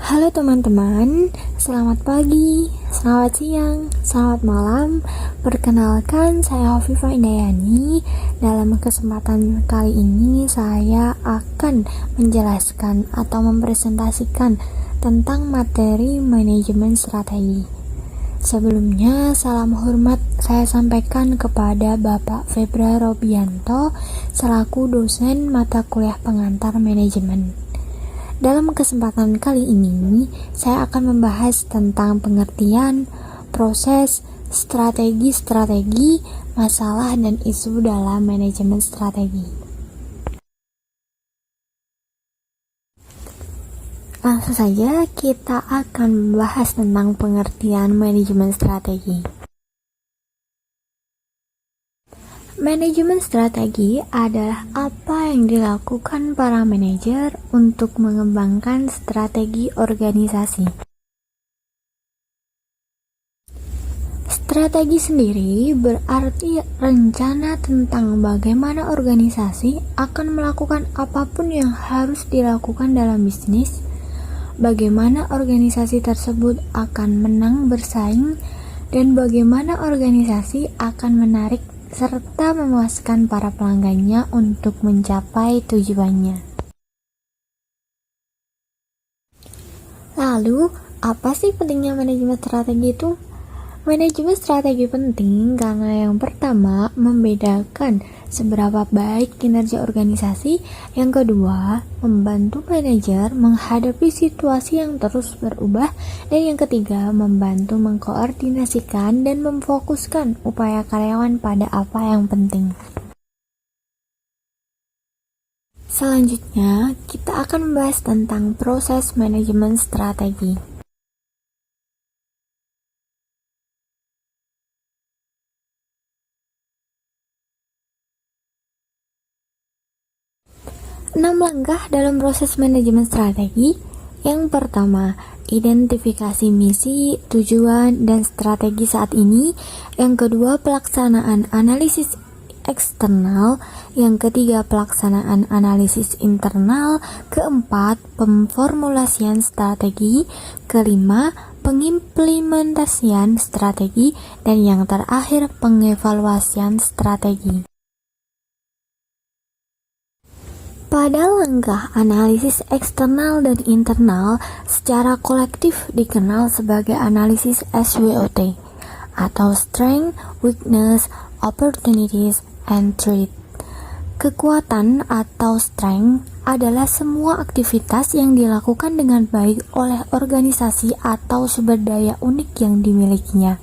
Halo teman-teman, selamat pagi, selamat siang, selamat malam. Perkenalkan, saya Hovifa Indayani. Dalam kesempatan kali ini saya akan menjelaskan atau mempresentasikan tentang materi manajemen strategi. Sebelumnya, salam hormat saya sampaikan kepada Bapak Febra Robianto selaku dosen mata kuliah pengantar manajemen. Dalam kesempatan kali ini, saya akan membahas tentang pengertian, proses, strategi-strategi, masalah, dan isu dalam manajemen strategi. Langsung saja kita akan membahas tentang pengertian manajemen strategi. Manajemen strategi adalah apa yang dilakukan para manajer untuk mengembangkan strategi organisasi. Strategi sendiri berarti rencana tentang bagaimana organisasi akan melakukan apapun yang harus dilakukan dalam bisnis, bagaimana organisasi tersebut akan menang bersaing, dan bagaimana organisasi akan menarik serta memuaskan para pelanggannya untuk mencapai tujuannya. Lalu, apa sih pentingnya manajemen strategi itu? Manajemen strategi penting karena yang pertama, membedakan seberapa baik kinerja organisasi. Yang kedua, membantu manajer menghadapi situasi yang terus berubah. Dan yang ketiga, membantu mengkoordinasikan dan memfokuskan upaya karyawan pada apa yang penting. Selanjutnya, kita akan membahas tentang proses manajemen strategi. Enam langkah dalam proses manajemen strategi. Yang pertama, identifikasi misi, tujuan, dan strategi saat ini. Yang kedua, pelaksanaan analisis eksternal. Yang ketiga, pelaksanaan analisis internal. Keempat, pemformulasian strategi. Kelima, pengimplementasian strategi. Dan yang terakhir, pengevaluasian strategi. Pada langkah analisis eksternal dan internal, secara kolektif dikenal sebagai analisis SWOT atau Strength, Weakness, Opportunities, and Threat. Kekuatan atau strength adalah semua aktivitas yang dilakukan dengan baik oleh organisasi atau sumber daya unik yang dimilikinya.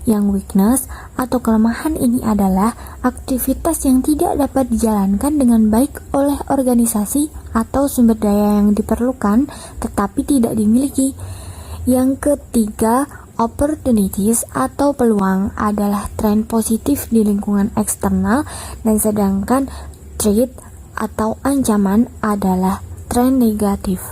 Yang weakness atau kelemahan ini adalah aktivitas yang tidak dapat dijalankan dengan baik oleh organisasi atau sumber daya yang diperlukan tetapi tidak dimiliki. Yang ketiga, opportunities atau peluang adalah tren positif di lingkungan eksternal, dan sedangkan threat atau ancaman adalah tren negatif.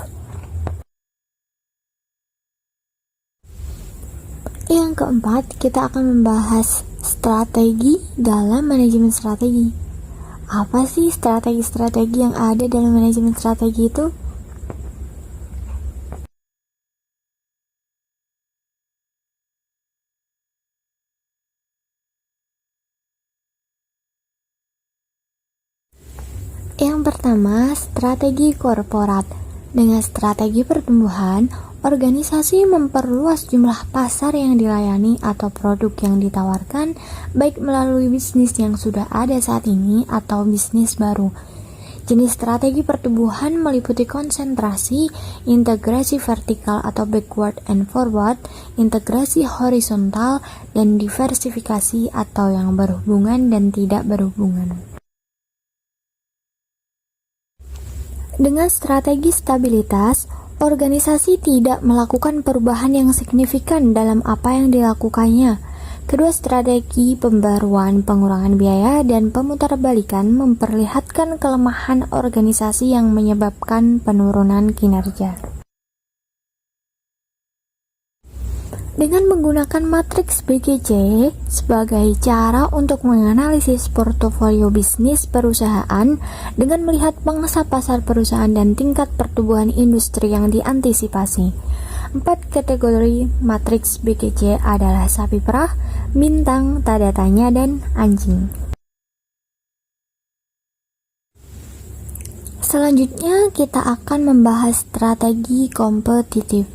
Yang keempat, kita akan membahas strategi dalam manajemen strategi. Apa sih strategi-strategi yang ada dalam manajemen strategi itu? Yang pertama, strategi korporat. Dengan strategi pertumbuhan, organisasi memperluas jumlah pasar yang dilayani atau produk yang ditawarkan, baik melalui bisnis yang sudah ada saat ini atau bisnis baru. Jenis strategi pertumbuhan meliputi konsentrasi, integrasi vertikal atau backward and forward, integrasi horizontal, dan diversifikasi atau yang berhubungan dan tidak berhubungan. Dengan strategi stabilitas, organisasi tidak melakukan perubahan yang signifikan dalam apa yang dilakukannya. Kedua strategi pembaruan, pengurangan biaya, dan pemutarbalikan memperlihatkan kelemahan organisasi yang menyebabkan penurunan kinerja. Dengan menggunakan matriks BGC sebagai cara untuk menganalisis portofolio bisnis perusahaan dengan melihat pangsa pasar perusahaan dan tingkat pertumbuhan industri yang diantisipasi. 4 kategori matriks BGC adalah sapi perah, bintang, tanda tanya, dan anjing. Selanjutnya kita akan membahas strategi kompetitif.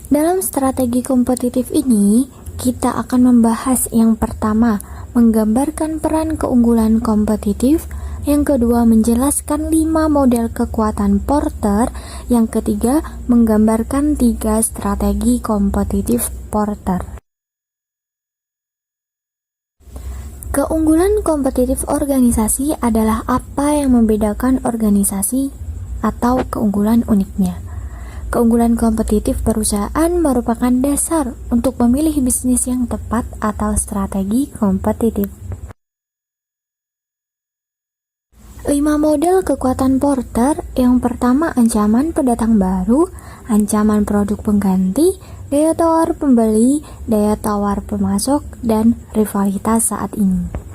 Dalam strategi kompetitif ini, kita akan membahas yang pertama, menggambarkan peran keunggulan kompetitif, yang kedua, menjelaskan 5 model kekuatan Porter, yang ketiga, menggambarkan 3 strategi kompetitif Porter. Keunggulan kompetitif organisasi adalah apa yang membedakan organisasi atau keunggulan uniknya. Keunggulan kompetitif perusahaan merupakan dasar untuk memilih bisnis yang tepat atau strategi kompetitif. 5 model kekuatan Porter. Yang pertama, ancaman pendatang baru, ancaman produk pengganti, daya tawar pembeli, daya tawar pemasok, dan rivalitas saat ini.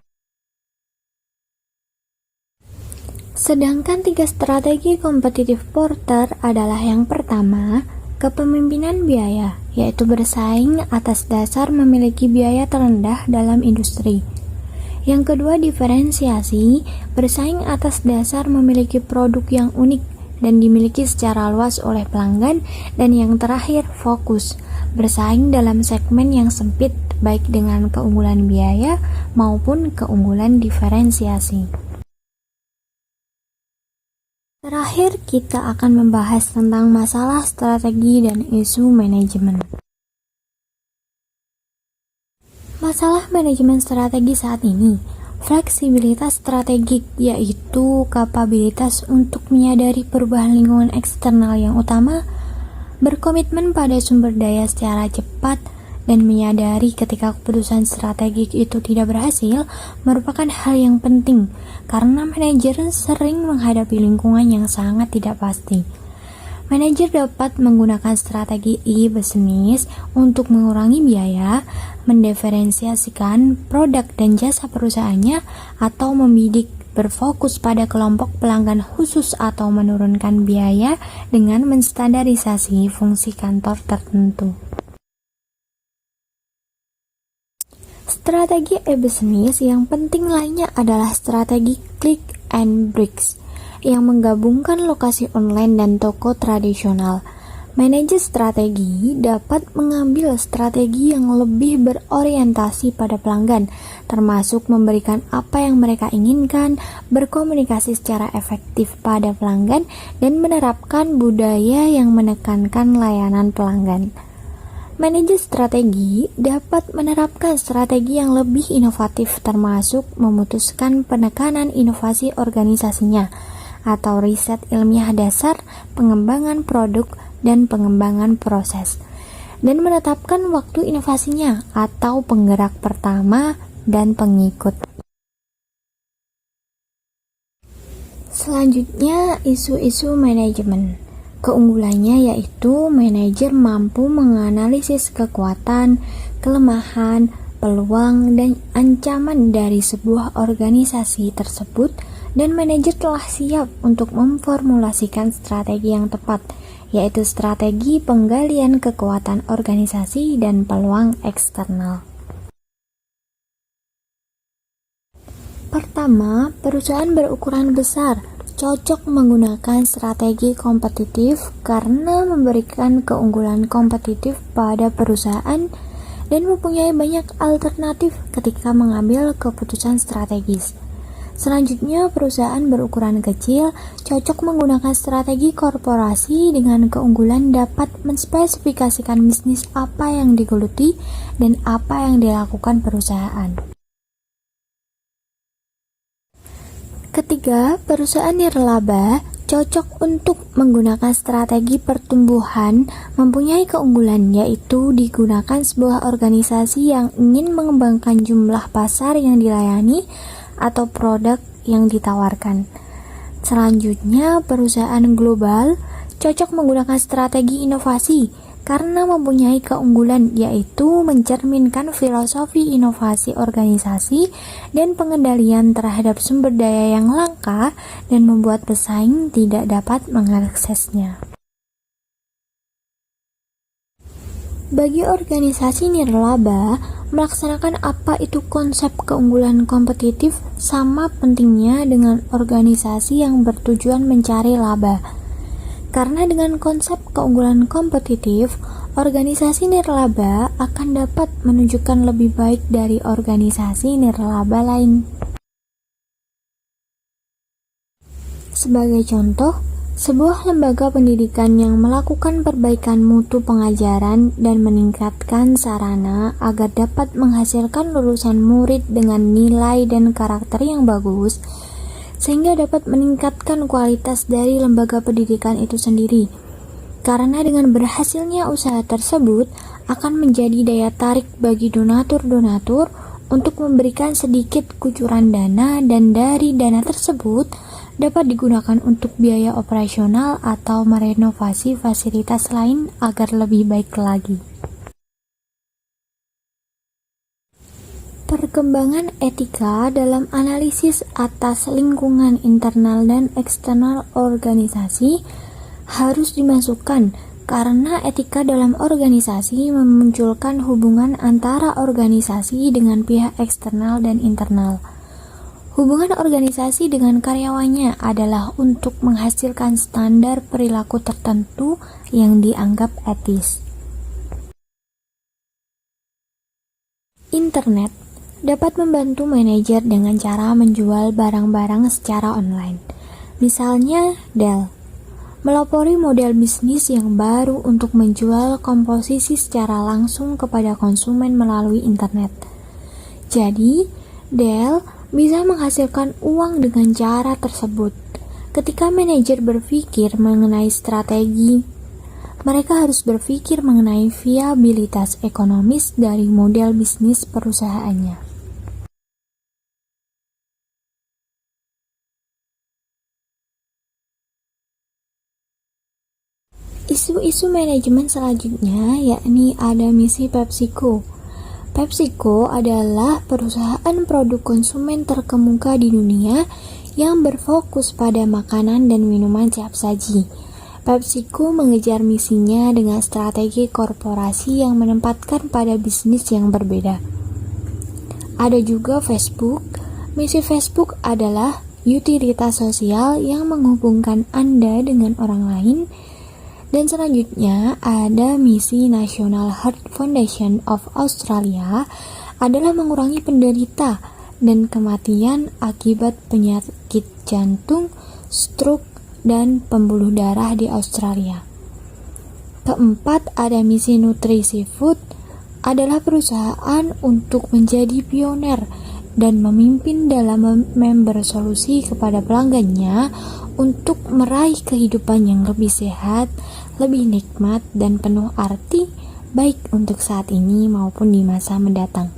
Sedangkan 3 strategi kompetitif Porter adalah yang pertama, kepemimpinan biaya, yaitu bersaing atas dasar memiliki biaya terendah dalam industri. Yang kedua, diferensiasi, bersaing atas dasar memiliki produk yang unik dan dimiliki secara luas oleh pelanggan. Dan yang terakhir, fokus, bersaing dalam segmen yang sempit baik dengan keunggulan biaya maupun keunggulan diferensiasi. Terakhir, kita akan membahas tentang masalah strategi dan isu manajemen. Masalah manajemen strategi saat ini, fleksibilitas strategik, yaitu kapabilitas untuk menyadari perubahan lingkungan eksternal yang utama, berkomitmen pada sumber daya secara cepat, dan menyadari ketika keputusan strategik itu tidak berhasil merupakan hal yang penting karena manajer sering menghadapi lingkungan yang sangat tidak pasti. Manajer dapat menggunakan strategi e-business untuk mengurangi biaya, mendiferensiasikan produk dan jasa perusahaannya, atau membidik berfokus pada kelompok pelanggan khusus atau menurunkan biaya dengan menstandarisasi fungsi kantor tertentu. Strategi e-business yang penting lainnya adalah strategi click and bricks yang menggabungkan lokasi online dan toko tradisional. Manajer strategi dapat mengambil strategi yang lebih berorientasi pada pelanggan, termasuk memberikan apa yang mereka inginkan, berkomunikasi secara efektif pada pelanggan, dan menerapkan budaya yang menekankan layanan pelanggan. Manajer strategi dapat menerapkan strategi yang lebih inovatif, termasuk memutuskan penekanan inovasi organisasinya atau riset ilmiah dasar, pengembangan produk, dan pengembangan proses, dan menetapkan waktu inovasinya atau penggerak pertama dan pengikut. Selanjutnya, isu-isu manajemen. Keunggulannya yaitu manajer mampu menganalisis kekuatan, kelemahan, peluang, dan ancaman dari sebuah organisasi tersebut, dan manajer telah siap untuk memformulasikan strategi yang tepat, yaitu strategi penggalian kekuatan organisasi dan peluang eksternal. Pertama, perusahaan berukuran besar cocok menggunakan strategi kompetitif karena memberikan keunggulan kompetitif pada perusahaan dan mempunyai banyak alternatif ketika mengambil keputusan strategis. Selanjutnya, perusahaan berukuran kecil cocok menggunakan strategi korporasi dengan keunggulan dapat menspesifikasikan bisnis apa yang digeluti dan apa yang dilakukan perusahaan. Ketiga, perusahaan nirlaba cocok untuk menggunakan strategi pertumbuhan, mempunyai keunggulan yaitu digunakan sebuah organisasi yang ingin mengembangkan jumlah pasar yang dilayani atau produk yang ditawarkan. Selanjutnya, perusahaan global cocok menggunakan strategi inovasi karena mempunyai keunggulan, yaitu mencerminkan filosofi inovasi organisasi dan pengendalian terhadap sumber daya yang langka dan membuat pesaing tidak dapat mengaksesnya. Bagi organisasi nirlaba, melaksanakan apa itu konsep keunggulan kompetitif sama pentingnya dengan organisasi yang bertujuan mencari laba. Karena dengan konsep keunggulan kompetitif, organisasi nirlaba akan dapat menunjukkan lebih baik dari organisasi nirlaba lain. Sebagai contoh, sebuah lembaga pendidikan yang melakukan perbaikan mutu pengajaran dan meningkatkan sarana agar dapat menghasilkan lulusan murid dengan nilai dan karakter yang bagus, sehingga dapat meningkatkan kualitas dari lembaga pendidikan itu sendiri. Karena dengan berhasilnya usaha tersebut akan menjadi daya tarik bagi donatur-donatur untuk memberikan sedikit kucuran dana, dan dari dana tersebut dapat digunakan untuk biaya operasional atau merenovasi fasilitas lain agar lebih baik lagi. Perkembangan etika dalam analisis atas lingkungan internal dan eksternal organisasi harus dimasukkan karena etika dalam organisasi memunculkan hubungan antara organisasi dengan pihak eksternal dan internal. Hubungan organisasi dengan karyawannya adalah untuk menghasilkan standar perilaku tertentu yang dianggap etis. Internet dapat membantu manajer dengan cara menjual barang-barang secara online. Misalnya, Dell melopori model bisnis yang baru untuk menjual komposisi secara langsung kepada konsumen melalui internet. Jadi, Dell bisa menghasilkan uang dengan cara tersebut. Ketika manajer berpikir mengenai strategi, mereka harus berpikir mengenai viabilitas ekonomis dari model bisnis perusahaannya. Isu-isu manajemen selanjutnya yakni ada misi PepsiCo. PepsiCo adalah perusahaan produk konsumen terkemuka di dunia yang berfokus pada makanan dan minuman siap saji. PepsiCo mengejar misinya dengan strategi korporasi yang menempatkan pada bisnis yang berbeda. Ada juga Facebook. Misi Facebook adalah utilitas sosial yang menghubungkan Anda dengan orang lain. Dan selanjutnya ada misi National Heart Foundation of Australia adalah mengurangi penderita dan kematian akibat penyakit jantung, stroke, dan pembuluh darah di Australia. Keempat ada misi Nutrisi Food adalah perusahaan untuk menjadi pioner dan memimpin dalam member solusi kepada pelanggannya untuk meraih kehidupan yang lebih sehat, lebih nikmat, dan penuh arti, baik untuk saat ini maupun di masa mendatang.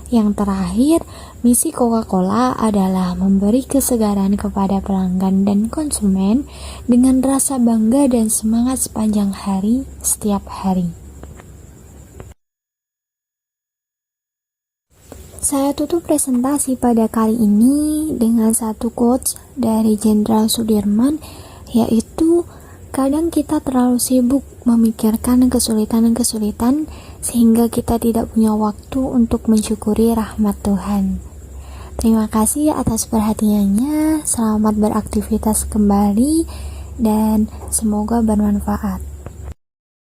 Yang terakhir, misi Coca-Cola adalah memberi kesegaran kepada pelanggan dan konsumen dengan rasa bangga dan semangat sepanjang hari, setiap hari. Saya tutup presentasi pada kali ini dengan satu quotes dari Jenderal Sudirman, yaitu kadang kita terlalu sibuk memikirkan kesulitan-kesulitan sehingga kita tidak punya waktu untuk mensyukuri rahmat Tuhan. Terima kasih atas perhatiannya, selamat beraktivitas kembali dan semoga bermanfaat.